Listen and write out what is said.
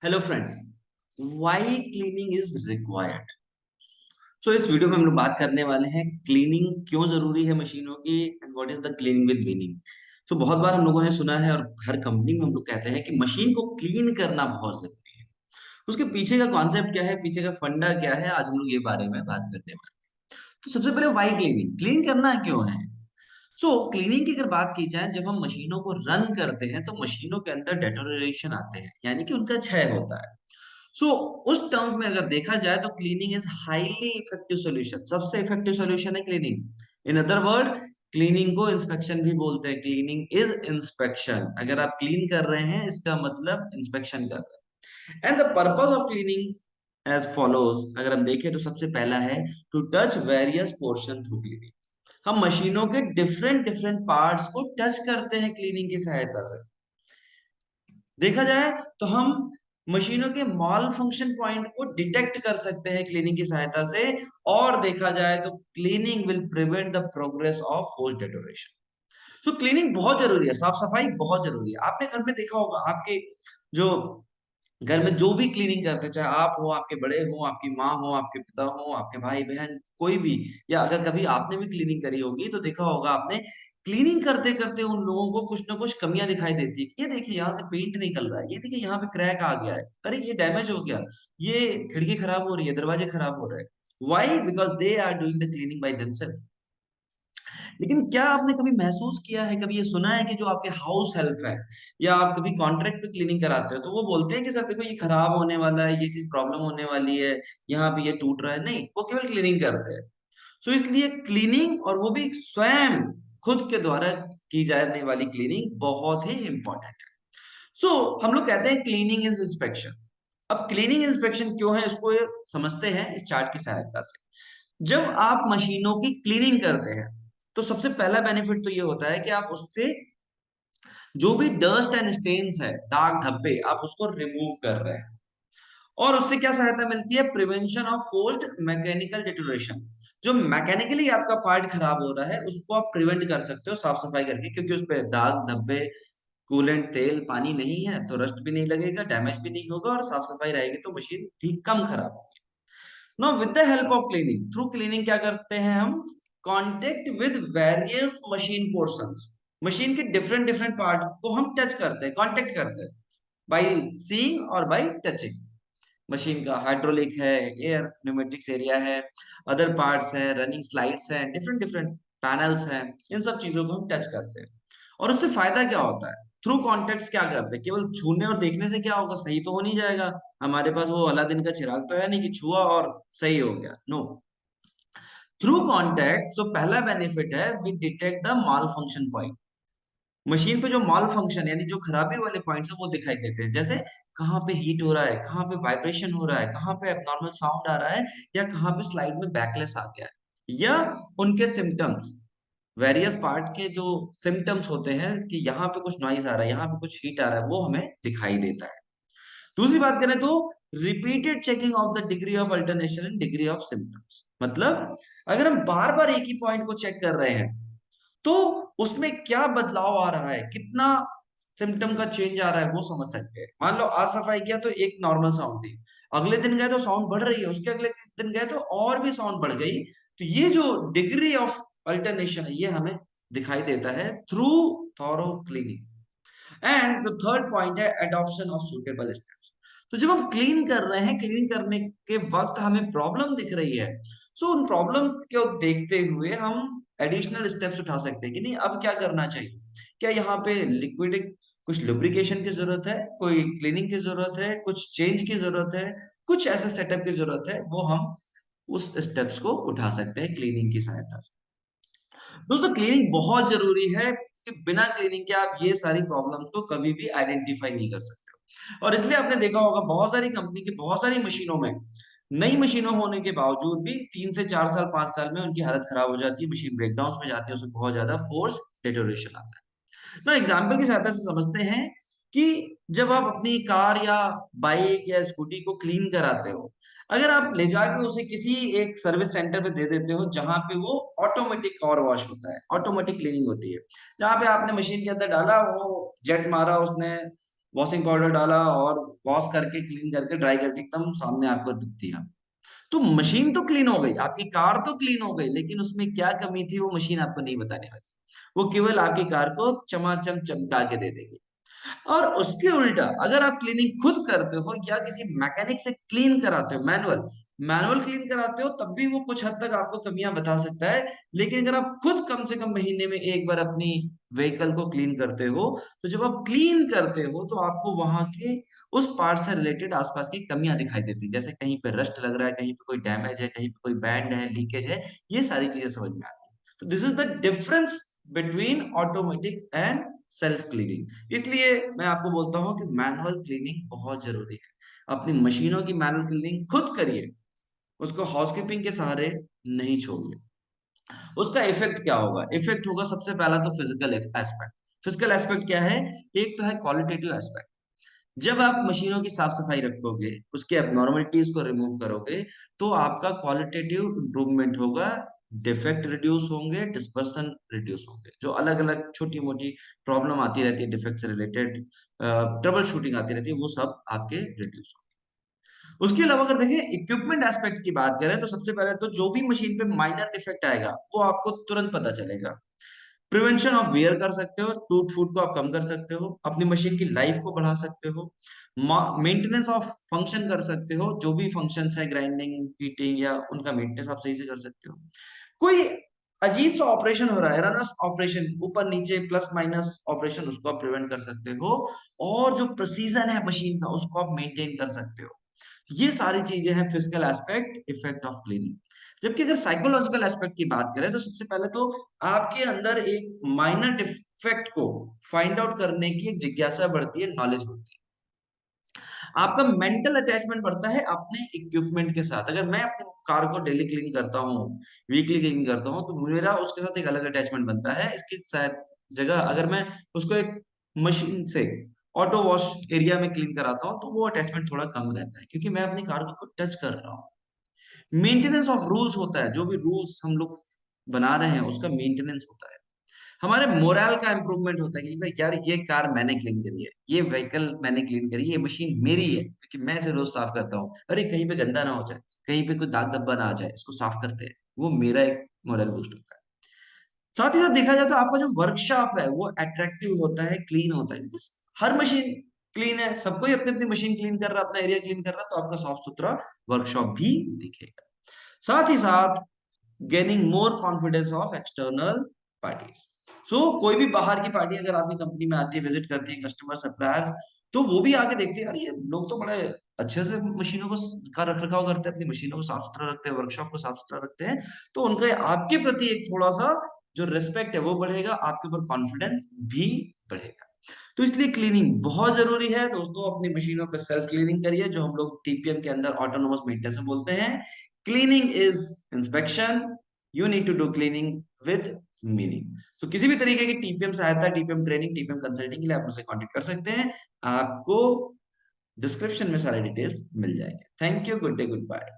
Hello friends, why cleaning is required. इस video में हम लोग बात करने वाले हैं क्लीनिंग क्यों जरूरी है मशीनों की and what is the cleaning with meaning. बहुत बार हम लोगों ने सुना है और हर कंपनी में हम लोग कहते हैं कि मशीन को क्लीन करना बहुत जरूरी है। उसके पीछे का कॉन्सेप्ट क्या है, पीछे का फंडा क्या है, आज हम लोग ये बारे में बात करने वाले हैं। तो सबसे पहले व्हाई क्लीनिंग, क्लीन करना क्यों है। क्लीनिंग की अगर बात की जाए, जब हम मशीनों को रन करते हैं तो मशीनों के अंदर डेटोरेशन आते हैं, यानी कि उनका क्षय होता है। सो उस टर्म में अगर देखा जाए तो cleaning is highly effective solution, सबसे इफेक्टिव सॉल्यूशन है cleaning. In other word, cleaning को इंस्पेक्शन भी बोलते हैं। Cleaning is inspection. अगर आप क्लीन कर रहे हैं इसका मतलब इंस्पेक्शन कर रहे हैं। And the purpose of cleaning as follows, अगर हम देखें तो सबसे पहला है to touch various portion through cleaning. हम मशीनों के डिफरेंट डिफरेंट पार्ट्स को टच करते हैं क्लीनिंग की सहायता से। देखा जाए तो हम मशीनों के मॉल फंक्शन पॉइंट को डिटेक्ट कर सकते हैं क्लीनिंग की सहायता से। और देखा जाए तो cleaning will prevent the progress of force deterioration. Cleaning बहुत जरूरी है, साफ सफाई बहुत जरूरी है। आपने घर में देखा होगा, आपके जो घर में जो भी क्लीनिंग करते हैं, चाहे आप हो, आपके बड़े हो, आपकी माँ हो, आपके पिता हो, आपके भाई बहन, कोई भी, या अगर कभी आपने भी क्लीनिंग करी होगी तो देखा होगा आपने, क्लीनिंग करते करते उन लोगों को कुछ ना कुछ कमियां दिखाई देती है कि ये देखिए यहाँ से पेंट निकल रहा है, ये देखिए यहाँ पे क्रैक आ गया है, अरे ये डैमेज हो गया, ये खिड़की खराब हो रही है, दरवाजे खराब हो रहे हैं। Why? Because they are doing the cleaning by themselves. लेकिन क्या आपने कभी महसूस किया है, कभी ये सुना है कि जो आपके हाउस हेल्प है, या आप कभी कॉन्ट्रैक्ट पे क्लीनिंग कराते हो तो वो बोलते हैं कि सर देखो ये खराब होने वाला है, ये चीज प्रॉब्लम होने वाली है, यहाँ पे ये टूट रहा है? नहीं, वो केवल क्लीनिंग करते हैं। इसलिए क्लीनिंग, और वो भी स्वयं खुद के द्वारा की जाने वाली क्लीनिंग, बहुत ही इंपॉर्टेंट है। हम लोग कहते हैं क्लीनिंग इज इंस्पेक्शन। अब क्लीनिंग इंस्पेक्शन क्यों है, इसको ये समझते हैं इस चार्ट की सहायता से। जब आप मशीनों की क्लीनिंग करते हैं तो सबसे पहला बेनिफिट तो ये होता है कि आप उससे जो भी डस्ट एंड स्टेन्स है, दाग धब्बे, आप उसको रिमूव कर रहे हैं। और उससे क्या सहायता मिलती है? Prevention of forced mechanical deterioration. जो मैकेनिकली आपका पार्ट खराब हो रहा है उसको आप प्रिवेंट कर सकते हो साफ सफाई करके, क्योंकि उस पे दाग धब्बे, कूलेंट, तेल, पानी नहीं है तो रस्ट भी नहीं लगेगा, डैमेज भी नहीं होगा, और साफ सफाई रहेगी तो मशीन ठीक कम खराब होगी। Now with the help of cleaning, through cleaning क्या करते हैं हम? Contact with various machine portions, machine के डिफरेंट डिफरेंट पार्ट को हम टच करते हैं, कांटेक्ट करते हैं, बाय सीइंग और बाय टचिंग। मशीन का हाइड्रोलिक है, एयर न्यूमेटिक्स एरिया है, अदर पार्ट्स है, रनिंग स्लाइड्स हैं, डिफरेंट डिफरेंट पैनल्स हैं, इन सब चीजों को हम टच करते हैं। और उससे फायदा क्या होता है? थ्रू कॉन्टेक्ट्स क्या करते हैं? केवल छूने और देखने से क्या होगा? सही तो हो नहीं जाएगा। हमारे पास वो अलादीन का चिराग तो है नहीं कि छुआ और सही हो गया। नो, थ्रू कॉन्टेक्ट, पहला बेनिफिट है we detect the malfunction point. Machine पे जो माल फंक्शन यानी जो खराबी वाले पॉइंट्स है वो दिखाई देते हैं, जैसे कहाँ पे हीट हो रहा है, कहाँ पे वाइब्रेशन हो रहा है, कहाँ पे एबनॉर्मल साउंड आ रहा है, या कहाँ पे स्लाइड में बैकलेस आ गया है, या उनके सिम्टम्स, वेरियस पार्ट के जो सिम्टम्स होते हैं कि यहाँ पे कुछ नॉइज आ रहा है, यहाँ पे कुछ हीट आ रहा है, वो हमें दिखाई देता है। दूसरी बात करें तो repeated checking of the degree of alternation and degree of symptoms, मतलब अगर हम बार बार एक ही पॉइंट को चेक कर रहे हैं तो उसमें क्या बदलाव आ रहा है, कितना सिम्टम का चेंज आ रहा है, वो समझ सकते हैं। मान लो आज सफाई किया तो एक नॉर्मल साउंड थी, अगले दिन गए तो साउंड बढ़ रही है, उसके अगले दिन गए तो और भी साउंड बढ़ गई। तो ये जो डिग्री ऑफ अल्टरनेशन है ये हमें दिखाई देता है through thorough cleaning. And the third point है एडॉप्शन ऑफ सूटेबल स्टेप्स। तो जब हम क्लीन कर रहे हैं, क्लीन करने के वक्त हमें प्रॉब्लम दिख रही है, उन प्रॉब्लम को देखते हुए हम एडिशनल स्टेप्स उठा सकते हैं कि नहीं, अब क्या करना चाहिए। क्या यहाँ पे लिक्विड, कुछ लुब्रिकेशन की जरूरत है, कोई क्लीनिंग की जरूरत है, कुछ चेंज की जरूरत है, कुछ ऐसे सेटअप की जरूरत है, वो हम उस स्टेप्स को उठा सकते हैं क्लीनिंग की सहायता से। दोस्तों क्लीनिंग बहुत जरूरी है, क्योंकि बिना क्लीनिंग के आप ये सारी प्रॉब्लम्स को कभी भी आइडेंटिफाई नहीं कर सकते हो। और इसलिए आपने देखा होगा बहुत सारी कंपनी की बहुत सारी मशीनों में, नई मशीनों होने के बावजूद भी 3 से 4 साल 5 साल में उनकी हालत खराब हो जाती है, मशीन ब्रेकडाउन में जाती है, उसमें बहुत ज्यादा फोर्स डिटोरेशन आता है ना। एग्जाम्पल की सहायता से समझते हैं कि जब आप अपनी कार या बाइक या स्कूटी को क्लीन कराते हो, अगर आप ले जाके उसे किसी एक सर्विस सेंटर पे दे देते हो जहां पे वो ऑटोमेटिक कार वॉश होता है, ऑटोमेटिक क्लीनिंग होती है, जहां पे आपने मशीन के अंदर डाला, वो जेट मारा उसने, वॉशिंग पाउडर डाला और वॉश करके क्लीन करके ड्राई करके एकदम सामने आपको दिख दिया। तो मशीन तो क्लीन हो गई, आपकी कार तो क्लीन हो गई, लेकिन उसमें क्या कमी थी वो मशीन आपको नहीं बताने वाली। वो केवल आपकी कार को चमाचम चमका के दे देगी। और उसके उल्टा अगर आप क्लीनिंग खुद करते हो या किसी मैकेनिक से क्लीन कराते हो, मैनुअल मैनुअल क्लीन कराते हो, तब भी वो कुछ हद तक आपको कमियां बता सकता है। लेकिन अगर आप खुद कम से कम महीने में एक बार अपनी व्हीकल को क्लीन करते हो, तो जब आप क्लीन करते हो तो आपको वहां के उस पार्ट से रिलेटेड आसपास की कमियां दिखाई देती है, जैसे कहीं पे रस्ट लग रहा है, कहीं पे कोई डैमेज है, कहीं पे कोई बैंड है, लीकेज है, ये सारी चीजें समझ में आती है। तो this is the difference between automatic and self cleaning. इसलिए मैं आपको बोलता हूं कि मैनुअल क्लीनिंग बहुत जरूरी है। अपनी मशीनों की मैनुअल क्लीनिंग खुद करिए, उसको हाउसकीपिंग के सहारे नहीं छोड़िए। उसका इफेक्ट क्या होगा? इफेक्ट होगा सबसे पहला तो फिजिकल एस्पेक्ट। फिजिकल एस्पेक्ट क्या है? एक तो है क्वालिटेटिव एस्पेक्ट। जब आप मशीनों की साफ सफाई रखोगे, उसके एबनॉर्मलिटीज को रिमूव करोगे, तो आपका क्वालिटेटिव इंप्रूवमेंट होगा, डिफेक्ट रिड्यूस होंगे, डिस्पर्सन रिड्यूस होंगे, जो अलग अलग छोटी मोटी प्रॉब्लम आती रहती है डिफेक्ट से रिलेटेड, ट्रबल शूटिंग आती रहती है, वो सब आपके रिड्यूस होंगे। उसके अलावा अगर देखें इक्विपमेंट एस्पेक्ट की बात करें, तो सबसे पहले तो जो भी मशीन पे माइनर डिफेक्ट आएगा वो आपको तुरंत पता चलेगा। प्रिवेंशन ऑफ वेयर कर सकते हो, टूट फूट को आप कम कर सकते हो, अपनी मशीन की लाइफ को बढ़ा सकते हो, मेंटेनेंस ऑफ फंक्शन कर सकते हो, जो भी फंक्शंस है ग्राइंडिंग हीटिंग या उनका मेंटेनेंस आप सही से कर सकते हो। कोई अजीब सा ऑपरेशन हो रहा है, रनर्स ऑपरेशन, ऊपर नीचे प्लस माइनस ऑपरेशन, उसको आप प्रिवेंट कर सकते हो। और जो प्रिसीजन है मशीन का, उसको आप मेंटेन कर सकते हो। ये सारी चीजें हैं physical aspect, effect of cleaning. जबकि अगर साइकोलॉजिकल एस्पेक्ट की बात करें, तो सबसे पहले तो आपके अंदर एक माइनर डिफेक्ट को फाइंड आउट करने की एक जिज्ञासा बढ़ती है, नॉलेज बढ़ती है, आपका मेंटल अटैचमेंट बढ़ता है अपने इक्विपमेंट के साथ। अगर मैं अपनी कार को डेली क्लीन करता हूँ, वीकली क्लीन करता हूँ, तो मेरा उसके साथ एक अलग अटैचमेंट बनता है। इसकी शायद जगह अगर मैं उसको एक मशीन से ऑटो वॉश एरिया में क्लीन कराता हूँ, तो वो अटैचमेंट थोड़ा कम रहता है, क्योंकि मैं अपनी कार को खुद टच कर रहा हूँ। मेंटेनेंस ऑफ रूल्स होता है, जो भी रूल्स हम लोग बना रहे हैं उसका मेंटेनेंस होता है। हमारे मोरल का इंप्रूवमेंट होता है कि यार ये कार मैंने क्लीन करी है, ये व्हीकल मैंने क्लीन करी है, ये मशीन मेरी है, क्योंकि मैं इसे रोज साफ करता हूँ। अरे कहीं पे गंदा ना हो जाए, कहीं पे कोई दाग धब्बा ना आ जाए, इसको साफ करते हैं, वो मेरा एक मोरल बूस्ट होता है। साथ ही साथ देखा जाए तो आपका जो वर्कशॉप है वो अट्रैक्टिव होता है, क्लीन होता है, क्योंकि हर मशीन क्लीन है, सबको ही अपनी अपनी मशीन क्लीन कर रहा है, अपना एरिया क्लीन कर रहा है, तो आपका साफ सुथरा वर्कशॉप भी दिखेगा। साथ ही साथ gaining more confidence of external parties. So कोई भी बाहर की पार्टी अगर आपकी कंपनी में आती है, विजिट करती है, कस्टमर सप्लायर्स, तो वो भी आके देखते हैं, यार ये लोग तो बड़े अच्छे से मशीनों को का रख रखाव करते हैं, अपनी मशीनों को साफ सुथरा रखते हैं, वर्कशॉप को साफ सुथरा रखते हैं। तो उनका आपके प्रति एक थोड़ा सा जो रिस्पेक्ट है वो बढ़ेगा, आपके ऊपर कॉन्फिडेंस भी बढ़ेगा। तो इसलिए क्लीनिंग बहुत जरूरी है दोस्तों। अपनी मशीनों पे सेल्फ क्लीनिंग करिए, जो हम लोग टीपीएम के अंदर ऑटोनोमस मेंटेनेंस में बोलते हैं। Cleaning is inspection, you need to do cleaning with meaning. तो किसी भी तरीके की टीपीएम सहायता, टीपीएम ट्रेनिंग, टीपीएम कंसल्टिंग के लिए आप मुझसे कांटेक्ट कर सकते हैं। आपको डिस्क्रिप्शन में सारे डिटेल्स मिल जाएंगे। Thank you, good day, good bye.